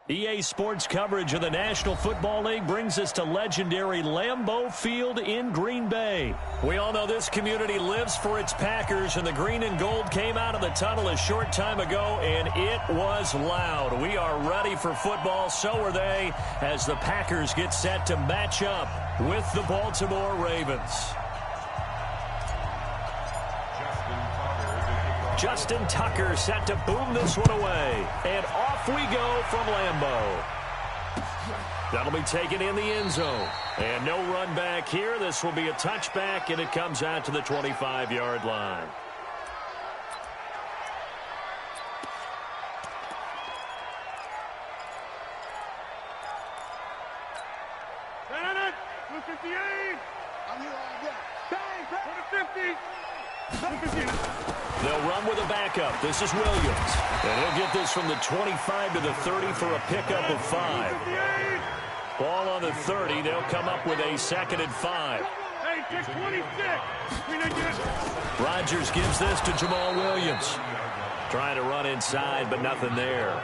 EA Sports coverage of the National Football League brings us to legendary Lambeau Field in Green Bay. We all know this community lives for its Packers, and the green and gold came out of the tunnel a short time ago, and it was loud. We are ready for football, so are they, as the Packers get set to match up with the Baltimore Ravens. Justin Tucker set to boom this one away. And off we go from Lambeau. That'll be taken in the end zone. And no run back here. This will be a touchback, and it comes out to the 25-yard line. Bennett, 258. I'm here all day. Bang, 250. They'll run with a backup. This is Williams. And he'll get this from the 25 to the 30 for a pickup of 5. Ball on the 30. They'll come up with a 2nd and 5. Hey, pick 26. Rodgers gives this to Jamal Williams. Trying to run inside, but nothing there.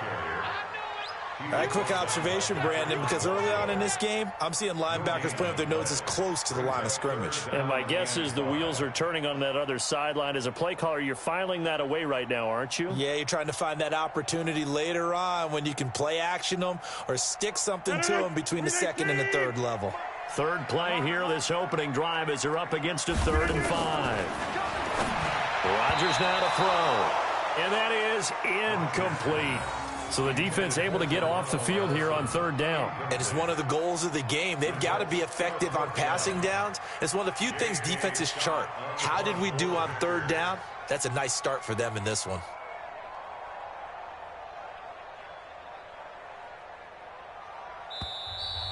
All right, quick observation, Brandon, because early on in this game, I'm seeing linebackers playing with their noses close to the line of scrimmage. And my guess is the wheels are turning on that other sideline. As a play caller, you're filing that away right now, aren't you? Yeah, you're trying to find that opportunity later on when you can play action them or stick something to them between the 2nd and the 3rd level. Third play here, this opening drive as they're up against a 3rd and 5. Rodgers now to throw. And that is incomplete. So the defense able to get off the field here on 3rd down. And it's one of the goals of the game. They've got to be effective on passing downs. It's one of the few things defenses chart. How did we do on 3rd down? That's a nice start for them in this one.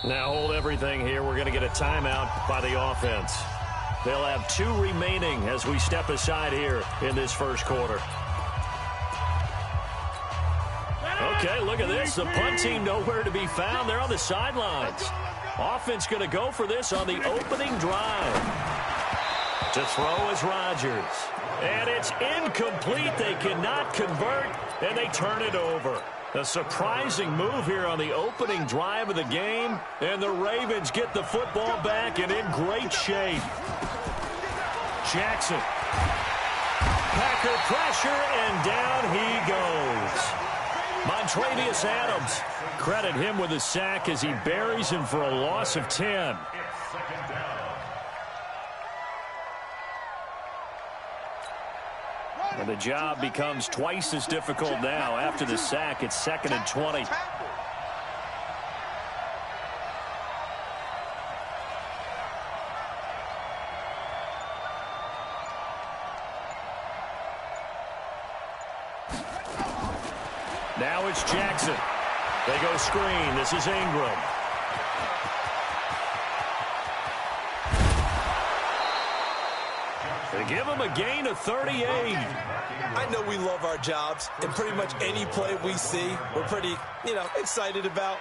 Now hold everything here. We're going to get a timeout by the offense. They'll have 2 remaining as we step aside here in this first quarter. Okay, look at this. The punt team nowhere to be found. They're on the sidelines. Offense going to go for this on the opening drive. To throw is Rodgers. And it's incomplete. They cannot convert, and they turn it over. A surprising move here on the opening drive of the game, and the Ravens get the football back and in great shape. Jackson. Packer pressure, and down he goes. Montravius Adams, credit him with a sack as he buries him for a loss of 10. And the job becomes twice as difficult now. After the sack, it's 2nd and 20. Now it's Jackson. They go screen. This is Ingram. They give him a gain of 38. I know we love our jobs, and pretty much any play we see, we're pretty, excited about.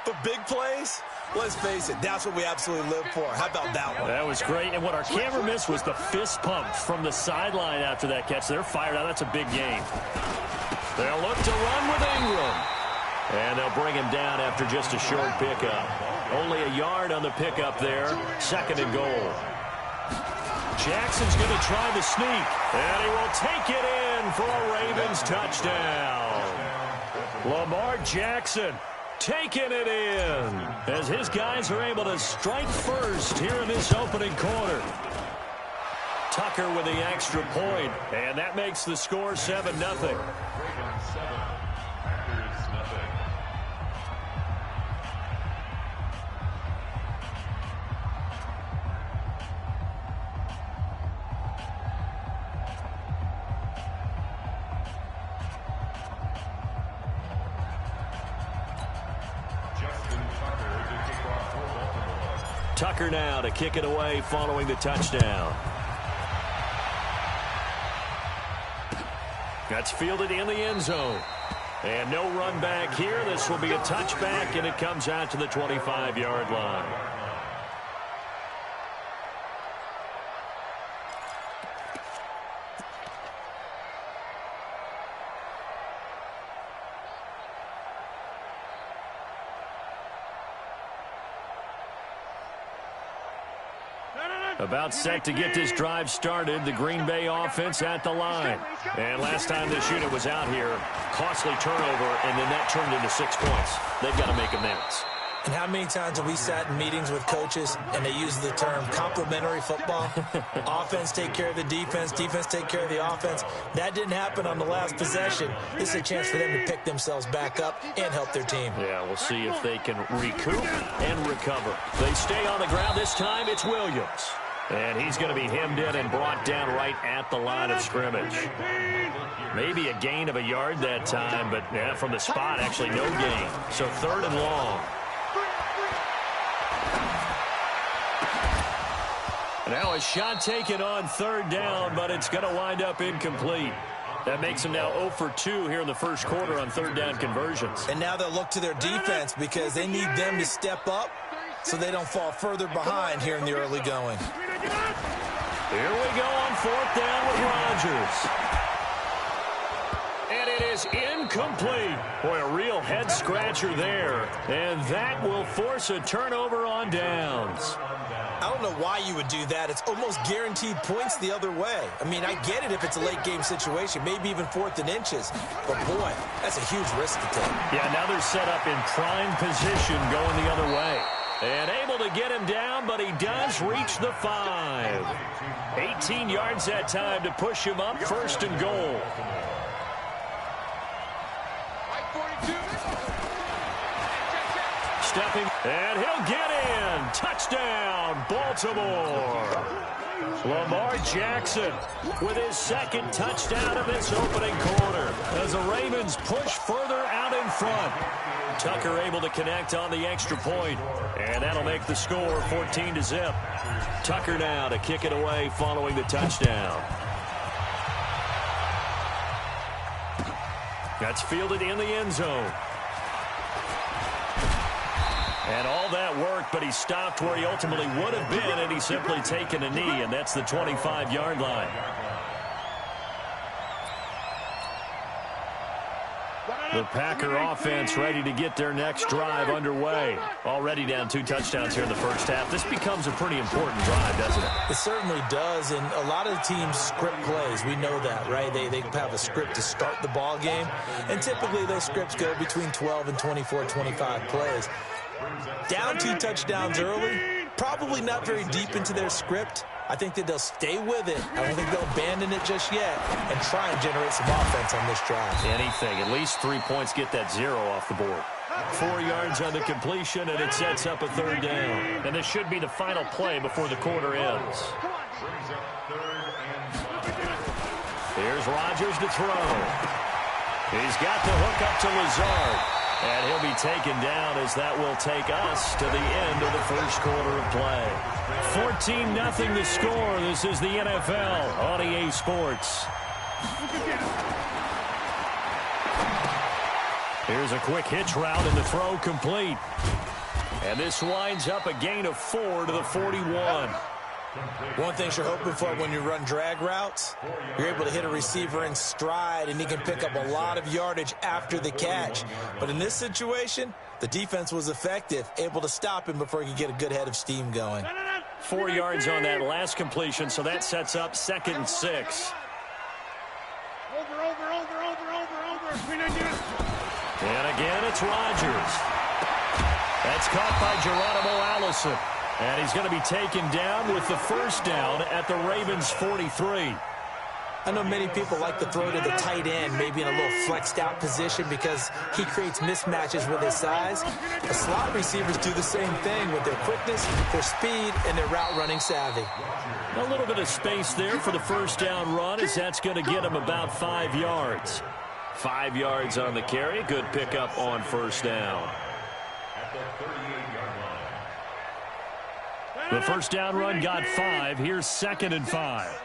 But big plays, let's face it, that's what we absolutely live for. How about that one? That was great, and what our camera missed was the fist pump from the sideline after that catch. They're fired out. That's a big gain. They'll look to run with Ingram. And they'll bring him down after just a short pickup. Only a yard on the pickup there. 2nd and goal. Jackson's going to try the sneak. And he will take it in for a Ravens touchdown. Lamar Jackson taking it in as his guys are able to strike first here in this opening quarter. Tucker with the extra point, and that makes the score 7-0. Tucker now to kick it away following the touchdown. That's fielded in the end zone. And no run back here. This will be a touchback, and it comes out to the 25-yard line. About set to get this drive started. The Green Bay offense at the line. And last time this unit was out here, costly turnover, and then that turned into 6 points. They've got to make amends. And how many times have we sat in meetings with coaches and they use the term complementary football? Offense take care of the defense, defense take care of the offense. That didn't happen on the last possession. This is a chance for them to pick themselves back up and help their team. Yeah, we'll see if they can recoup and recover. They stay on the ground. This time it's Williams. And he's going to be hemmed in and brought down right at the line of scrimmage. Maybe a gain of a yard that time, but yeah, from the spot, actually no gain. So 3rd and long. Now a shot taken on 3rd down, but it's going to wind up incomplete. That makes them now 0 for 2 here in the first quarter on 3rd down conversions. And now they'll look to their defense because they need them to step up so they don't fall further behind here in the early going. Here we go on 4th down with Rodgers. And it is incomplete. Boy, a real head-scratcher there. And that will force a turnover on downs. I don't know why you would do that. It's almost guaranteed points the other way. I mean, I get it if it's a late-game situation, maybe even 4th and inches. But, boy, that's a huge risk to take. Yeah, now they're set up in prime position going the other way. And able to get him down, but he does reach the 5. 18 yards that time to push him up 1st and goal. Stepping, and he'll get in. Touchdown, Baltimore. Lamar Jackson with his 2nd touchdown of this opening quarter as the Ravens push further out in front. Tucker able to connect on the extra point, and that'll make the score 14-0. Tucker now to kick it away following the touchdown. That's fielded in the end zone. And all that worked, but he stopped where he ultimately would have been, and he's simply taken a knee, and that's the 25-yard line. The Packer offense ready to get their next drive underway. Already down 2 touchdowns here in the first half. This becomes a pretty important drive, doesn't it? It certainly does, and a lot of teams script plays. We know that, right? They have a script to start the ball game, and typically those scripts go between 12 and 24, 25 plays. Down 2 touchdowns early, probably not very deep into their script. I think that they'll stay with it. I don't think they'll abandon it just yet and try and generate some offense on this drive. Anything. At least 3 points get that 0 off the board. 4 yards on the completion, and it sets up a 3rd down. And this should be the final play before the quarter ends. Here's Rodgers to throw. He's got the hook up to Lazard. And he'll be taken down as that will take us to the end of the first quarter of play. 14-0 the score. This is the NFL on EA Sports. Here's a quick hitch route and the throw complete. And this winds up a gain of 4 to the 41. One thing you're hoping for when you run drag routes, you're able to hit a receiver in stride, and he can pick up a lot of yardage after the catch. But in this situation, the defense was effective, able to stop him before he could get a good head of steam going. 4 yards on that last completion, so that sets up 2nd and 6. Over. And again, it's Rodgers. That's caught by Geronimo Allison. And he's going to be taken down with the 1st down at the Ravens' 43. I know many people like to throw to the tight end, maybe in a little flexed out position because he creates mismatches with his size. The slot receivers do the same thing with their quickness, their speed, and their route running savvy. A little bit of space there for the 1st down run, as that's going to get him about 5 yards. 5 yards on the carry. Good pickup on 1st down. The 1st down run got 5. Here's 2nd and 5.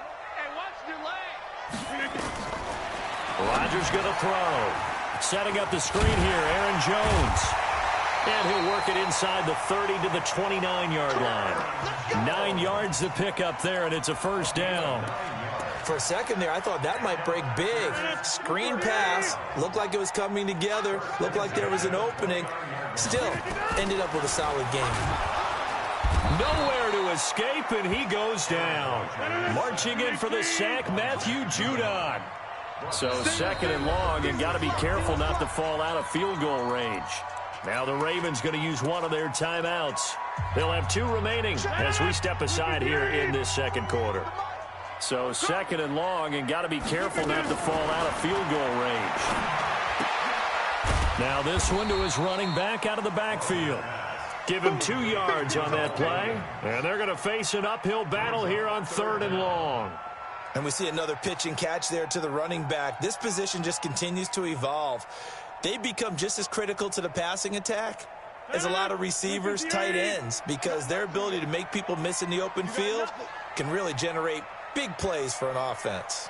Rodgers going to throw. Setting up the screen here, Aaron Jones. And he'll work it inside the 30 to the 29-yard line. 9 yards to pick up there, and it's a 1st down. For a second there, I thought that might break big. Screen pass. Looked like it was coming together. Looked like there was an opening. Still, ended up with a solid game. Nowhere to escape, and he goes down. Marching in for the sack, Matthew Judon. So 2nd and long, and got to be careful not to fall out of field goal range. Now the Ravens going to use one of their timeouts. They'll have 2 remaining as we step aside here in this 2nd quarter. So 2nd and long, and got to be careful not to fall out of field goal range. Now this one to his running back out of the backfield. Give him 2 yards on that play. And they're going to face an uphill battle here on 3rd and long. And we see another pitch and catch there to the running back. This position just continues to evolve. They become just as critical to the passing attack as a lot of receivers, tight ends, because their ability to make people miss in the open field can really generate big plays for an offense.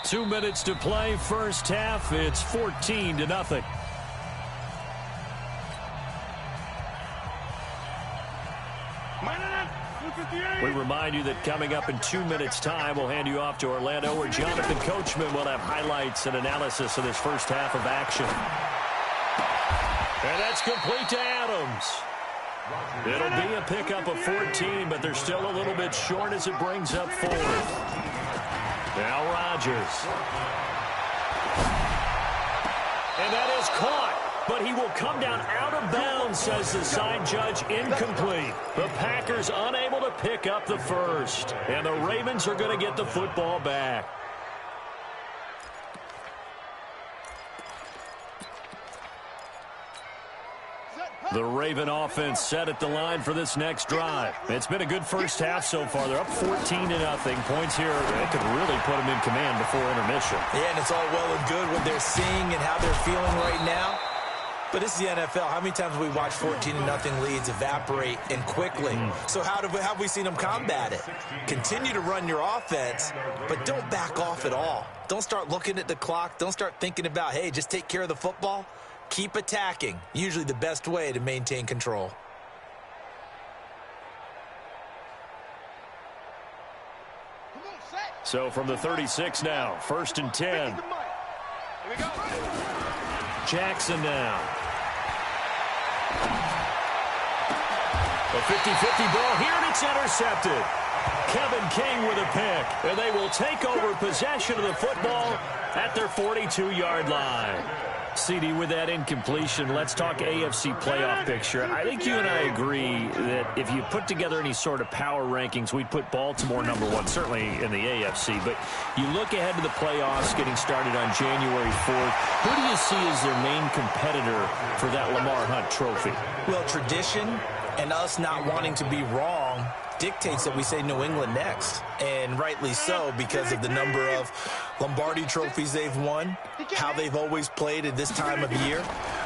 2 minutes to play, first half. It's 14-0. We remind you that coming up in 2 minutes' time, we'll hand you off to Orlando, where Jonathan Coachman will have highlights and analysis of this first half of action. And that's complete to Adams. It'll be a pickup of 14, but they're still a little bit short as it brings up 4th. Now Rodgers. And that is caught. But he will come down out of bounds, says the side judge, incomplete. The Packers unable to pick up the first. And the Ravens are going to get the football back. The Raven offense set at the line for this next drive. It's been a good first half so far. They're up 14-0. Points here, they could really put them in command before intermission. Yeah, and it's all well and good what they're seeing and how they're feeling right now. But this is the NFL. How many times have we watched 14-0 leads evaporate and quickly? So how have we seen them combat it? Continue to run your offense, but don't back off at all. Don't start looking at the clock. Don't start thinking about, hey, just take care of the football. Keep attacking. Usually the best way to maintain control. So from the 36 now, 1st and 10. Here we go. Jackson now. A 50-50 ball here, and it's intercepted. Kevin King with a pick, and they will take over possession of the football at their 42-yard line. CD, with that incompletion, let's talk AFC playoff picture. I think you and I agree that if you put together any sort of power rankings, we'd put Baltimore #1, certainly in the AFC. But you look ahead to the playoffs getting started on January 4th. Who do you see as their main competitor for that Lamar Hunt trophy? Well, tradition and us not wanting to be wrong dictates that we say New England next, and rightly so, because of the number of Lombardi trophies they've won, how they've always played at this time of year.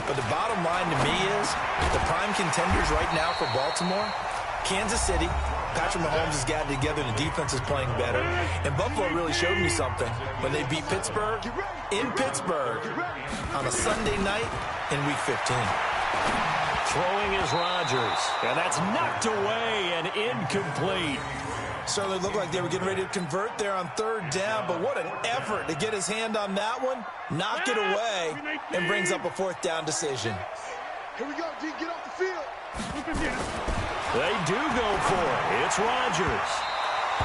But the bottom line to me is the prime contenders right now for Baltimore, Kansas City. Patrick Mahomes has got it together. The defense is playing better. And Buffalo really showed me something when they beat Pittsburgh in Pittsburgh on a Sunday night in Week 15. Throwing is Rodgers, and that's knocked away and incomplete. Certainly looked like they were getting ready to convert there on 3rd down, but what an effort to get his hand on that one, knock it away, and brings up a 4th down decision. Here we go, D, get off the field. They do go for it. It's Rodgers.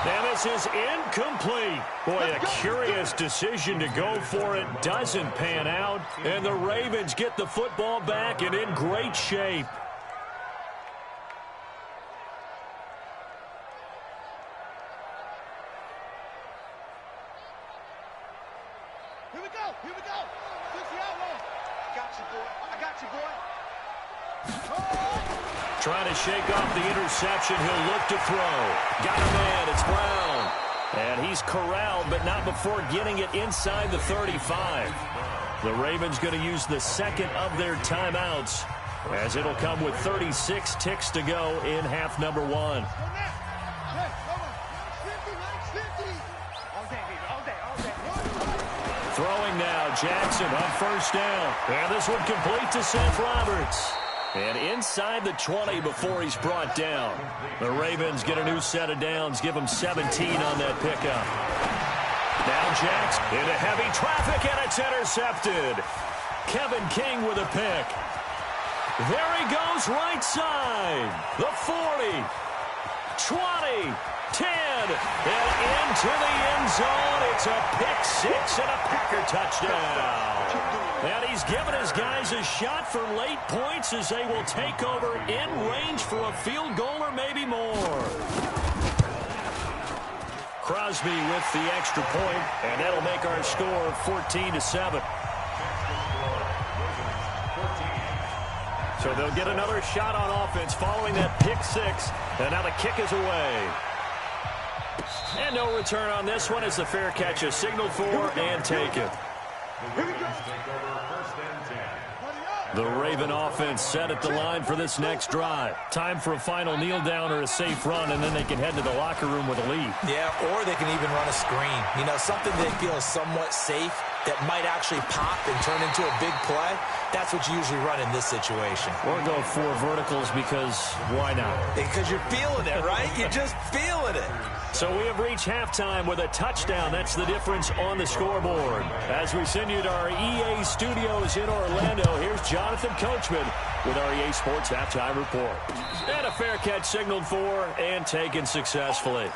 And this is incomplete. Boy, a curious decision to go for it. Doesn't pan out. And the Ravens get the football back and in great shape. Here we go, here we go. Fix the outlaw. I got you, boy. I got you, boy. Trying to shake off the interception. He'll look to throw. Got a man. It's Brown. And he's corralled, but not before getting it inside the 35. The Ravens going to use the 2nd of their timeouts, as it'll come with 36 ticks to go in half number 1. Throwing now, Jackson on 1st down. And this one complete to Seth Roberts. And inside the 20 before he's brought down. The Ravens get a new set of downs, give him 17 on that pickup. Now Jackson into heavy traffic, and it's intercepted. Kevin King with a pick. There he goes, right side. The 40, 20, 10, and into the end zone. It's a pick six and a Packer touchdown. And he's given his guys a shot for late points as they will take over in range for a field goal or maybe more. Crosby with the extra point, and that'll make our score 14-7. So they'll get another shot on offense following that pick six, and now the kick is away. And no return on this one as the fair catch is signaled for and taken. The Raven offense set at the line for this next drive. Time for a final kneel down or a safe run, and then they can head to the locker room with a lead. Yeah, or they can even run a screen. You know, something they feel is somewhat safe that might actually pop and turn into a big play. That's what you usually run in this situation. Or go 4 verticals because why not? Because you're feeling it, right? You're just feeling it. So we have reached halftime with a touchdown. That's the difference on the scoreboard. As we send you to our EA studios in Orlando, here's Jonathan Coachman with our EA Sports Halftime Report. And a fair catch signaled for and taken successfully.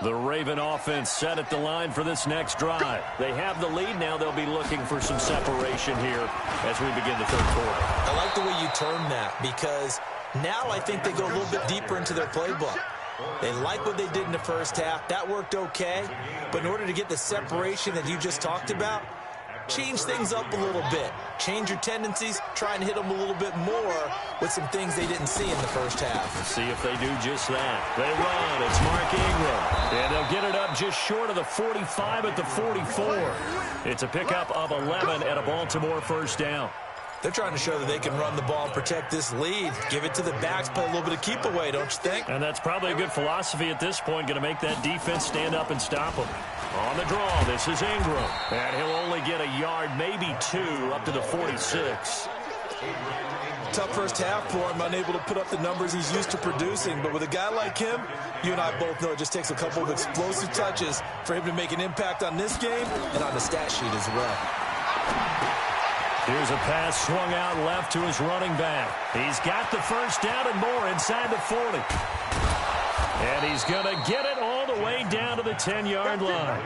The Raven offense set at the line for this next drive. They have the lead now. They'll be looking for some separation here as we begin the third quarter. I like the way you term that because now I think they go a little bit deeper into their playbook. They like what they did in the first half. That worked okay. But in order to get the separation that you just talked about, change things up a little bit. Change your tendencies. Try and hit them a little bit more with some things they didn't see in the first half. Let's see if they do just that. They run. It's Mark Ingram. And they'll get it up just short of the 45 at the 44. It's a pickup of 11 at a Baltimore first down. They're trying to show that they can run the ball and protect this lead. Give it to the backs, play a little bit of keep away, don't you think? And that's probably a good philosophy at this point, going to make that defense stand up and stop them. On the draw, this is Ingram. And he'll only get a yard, maybe 2, up to the 46. Tough first half for him, unable to put up the numbers he's used to producing. But with a guy like him, you and I both know it just takes a couple of explosive touches for him to make an impact on this game and on the stat sheet as well. Here's a pass swung out left to his running back. He's got the first down and more inside the 40. And he's going to get it all the way down to the 10-yard line.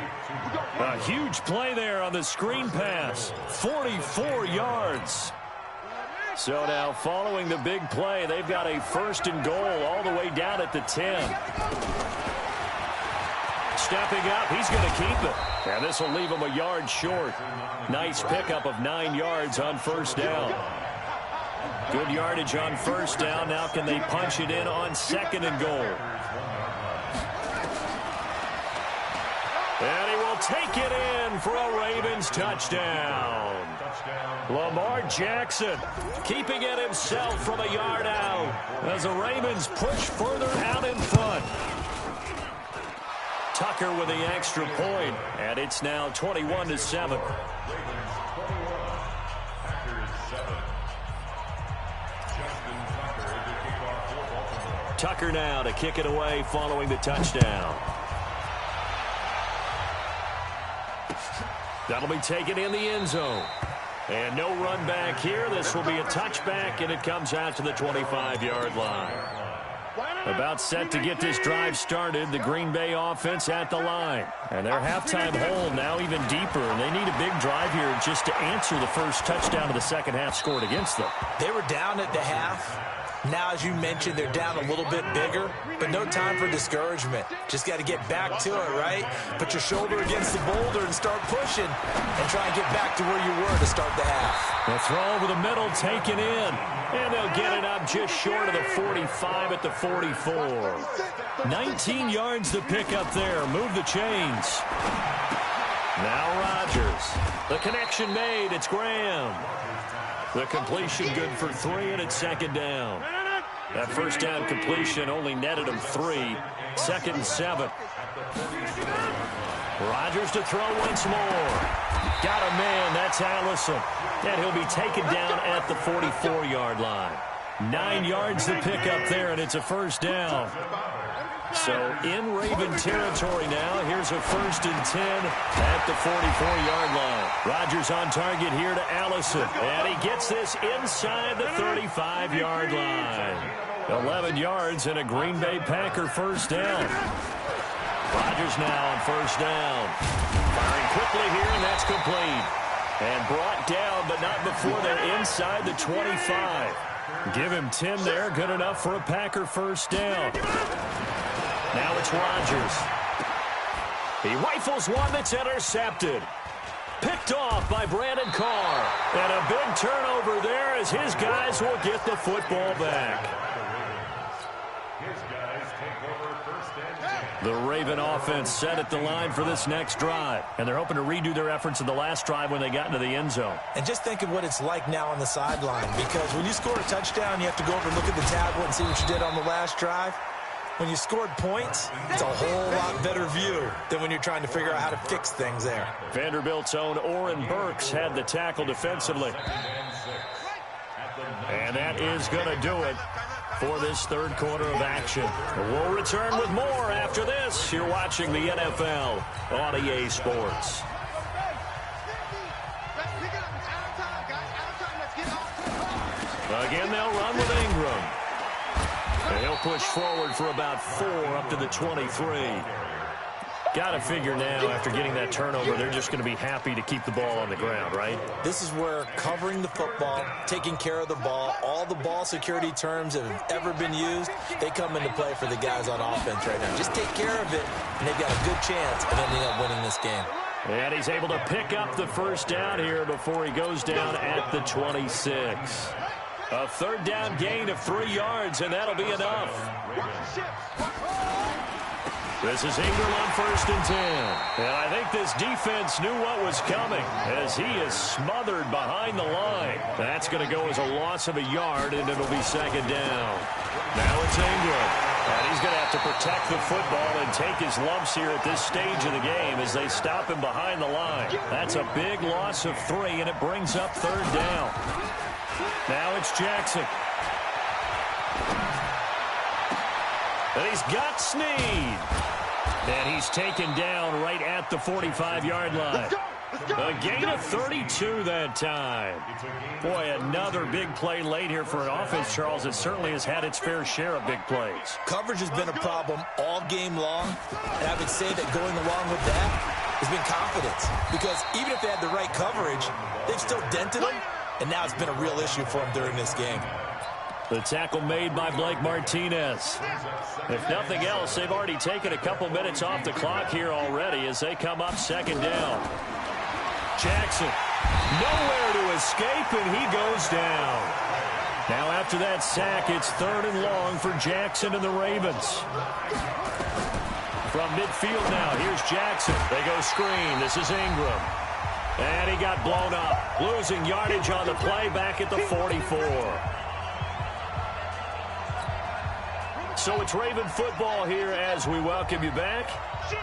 A huge play there on the screen pass. 44 yards. So now following the big play, they've got a first and goal all the way down at the 10. Stepping up, he's going to keep it. And this will leave him a yard short. Nice pickup of 9 yards on first down. Good yardage on first down. Now can they punch it in on second and goal? And he will take it in for a Ravens touchdown. Lamar Jackson keeping it himself from a yard out as the Ravens push further out in front. Tucker with the extra point, and it's now 21-7. Tucker now to kick it away following the touchdown. That'll be taken in the end zone. And no run back here. This will be a touchback, and it comes out to the 25-yard line. About set to get this drive started, the Green Bay offense at the line. And their halftime hole now even deeper, and they need a big drive here just to answer the first touchdown of the second half scored against them. They were down at the half. Now, as you mentioned, they're down a little bit bigger, but no time for discouragement. Just got to get back to it, right? Put your shoulder against the boulder and start pushing and try and get back to where you were to start the half. The throw over the middle taken in, and they'll get it up just short of the 45 at the 44. 19 yards to pick up there. Move the chains. Now Rodgers. The connection made. It's Graham. The completion good for 3, and it's second down. That first down completion only netted him 3. Second and 7. Rodgers to throw once more. Got a man. That's Allison. And he'll be taken down at the 44-yard line. 9 yards to pick up there, and it's a first down. So in Raven territory now. Here's a 1st and 10 at the 44-yard line. Rodgers on target here to Allison. And he gets this inside the 35-yard line. 11 yards and a Green Bay Packer first down. Rodgers now on first down. Firing quickly here, and that's complete. And brought down, but not before they're inside the 25. Give him 10 there. Good enough for a Packer first down. Now it's Rodgers. He rifles one that's intercepted. Picked off by Brandon Carr. And a big turnover there as his guys will get the football back. The Raven offense set at the line for this next drive. And they're hoping to redo their efforts in the last drive when they got into the end zone. And just think of what it's like now on the sideline. Because when you score a touchdown, you have to go over and look at the tablet and see what you did on the last drive. When you scored points, it's a whole lot better view than when you're trying to figure out how to fix things there. Vanderbilt's own Oren Burks had the tackle defensively. And that is going to do it for this third quarter of action. We'll return with more after this. You're watching the NFL on EA Sports. Again, they'll run with Ingram. And he'll push forward for about 4 up to the 23. Got to figure now, after getting that turnover, they're just going to be happy to keep the ball on the ground, right? This is where covering the football, taking care of the ball, all the ball security terms that have ever been used, they come into play for the guys on offense right now. Just take care of it, and they've got a good chance of ending up winning this game. And he's able to pick up the first down here before he goes down at the 26. A third down gain of 3 yards, and that'll be enough. This is Ingram on 1st and 10. And I think this defense knew what was coming as he is smothered behind the line. That's going to go as a loss of a yard, and it'll be second down. Now it's Ingram. And he's going to have to protect the football and take his lumps here at this stage of the game as they stop him behind the line. That's a big loss of 3, and it brings up third down. Now it's Jackson. And he's got Snead. And he's taken down right at the 45-yard line. A gain of 32 that time. Boy, another big play late here for an offense, Charles, that certainly has had its fair share of big plays. Coverage has been a problem all game long, and I would say that going along with that has been confidence. Because even if they had the right coverage, they've still dented them, and now it's been a real issue for them during this game. The tackle made by Blake Martinez. If nothing else, they've already taken a couple minutes off the clock here already as they come up second down. Jackson, nowhere to escape, and he goes down. Now after that sack, it's 3rd and long for Jackson and the Ravens. From midfield now, here's Jackson. They go screen. This is Ingram. And he got blown up, losing yardage on the play back at the 44. So it's Raven football here as we welcome you back.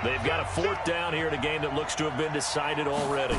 They've got a 4th down here in a game that looks to have been decided already.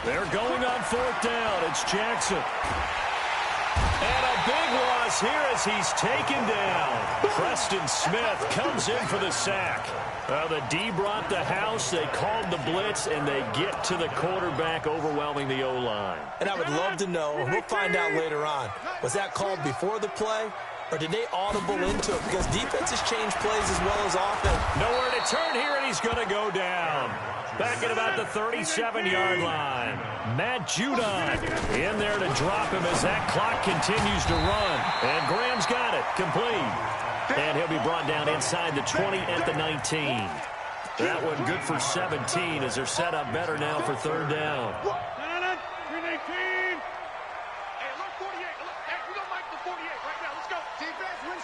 They're going on 4th down. It's Jackson. And a big loss here as he's taken down. Preston Smith comes in for the sack. The D brought the house. They called the blitz, and they get to the quarterback, overwhelming the O-line. And I would love to know, and we'll find out later on, was that called before the play? Or did they audible into it? Because defenses change plays as well as offense. Nowhere to turn here, and he's going to go down. Back at about the 37-yard line. Matt Judon in there to drop him as that clock continues to run. And Graham's got it. Complete. And he'll be brought down inside the 20 at the 19. That one good for 17 as they're set up better now for 3rd down.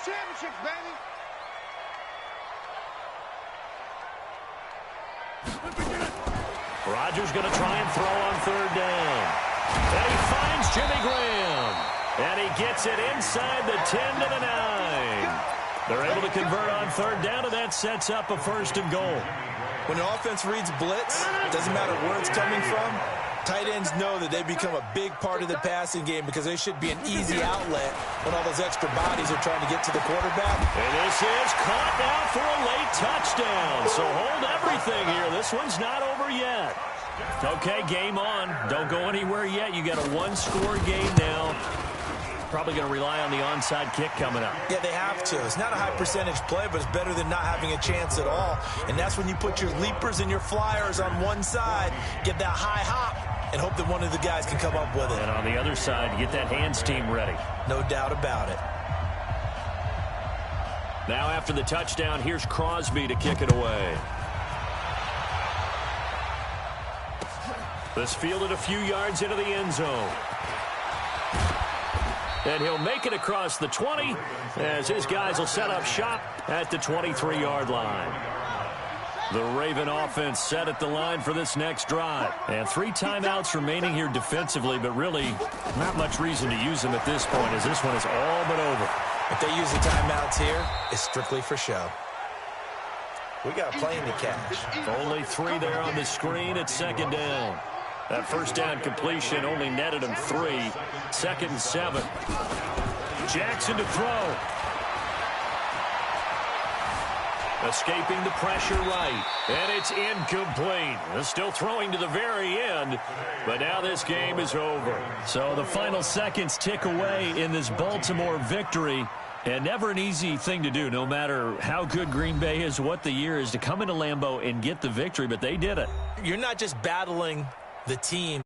Championships, baby. Rodgers going to try and throw on 3rd down. And he finds Jimmy Graham. And he gets it inside the 10 to the 9. They're able to convert on 3rd down, and that sets up a 1st and goal. When an offense reads blitz, it doesn't matter where it's coming from, tight ends know that they become a big part of the passing game because they should be an easy outlet when all those extra bodies are trying to get to the quarterback. And this is caught now for a late touchdown. So hold everything here. This one's not over yet. Okay, game on. Don't go anywhere yet. You got a one-score game now. Probably going to rely on the onside kick coming up. Yeah, they have to. It's not a high percentage play, but it's better than not having a chance at all. And that's when you put your leapers and your flyers on one side, get that high hop, and hope that one of the guys can come up with it. And on the other side, get that hands team ready. No doubt about it. Now after the touchdown, here's Crosby to kick it away. This fielded a few yards into the end zone. And he'll make it across the 20 as his guys will set up shop at the 23-yard line. The Raven offense set at the line for this next drive. And 3 timeouts remaining here defensively, but really not much reason to use them at this point as this one is all but over. If they use the timeouts here, it's strictly for show. We got a plane to catch. Only 3 there on the screen at second down. That first down completion only netted him 3. 2nd and 7. Jackson to throw. Escaping the pressure right. And it's incomplete. They're still throwing to the very end. But now this game is over. So the final seconds tick away in this Baltimore victory. And never an easy thing to do, no matter how good Green Bay is, what the year is, to come into Lambeau and get the victory. But they did it. You're not just battling the team.